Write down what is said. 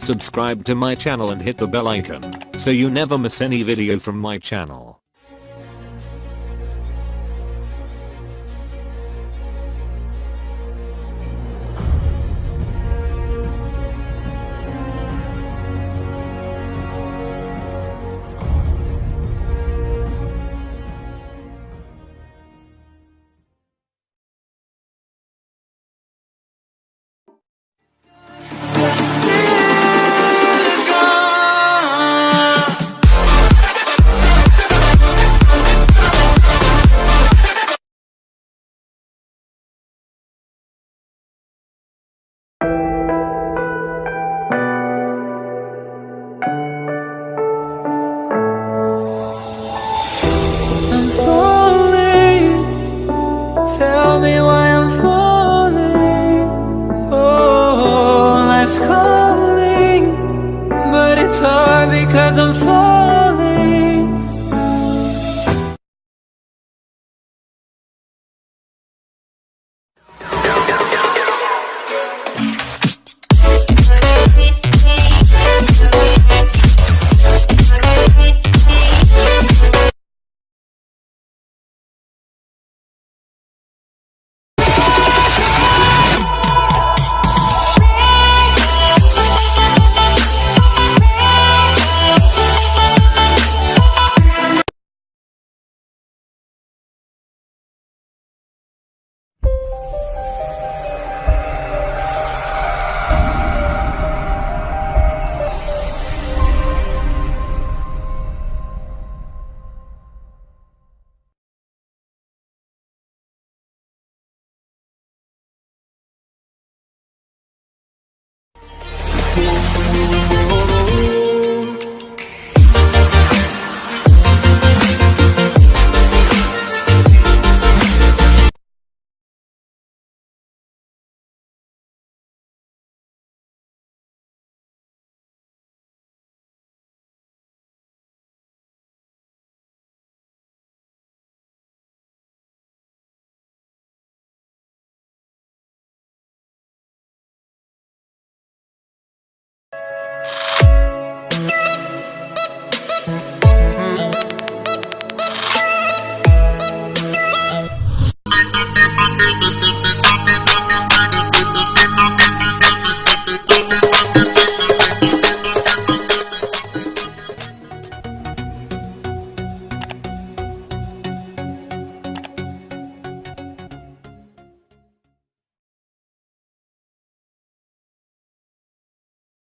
Subscribe to my channel and hit the bell icon so you never miss any video from my channel. Tell me why I'm falling. Oh, life's calling, but it's hard because I'm falling.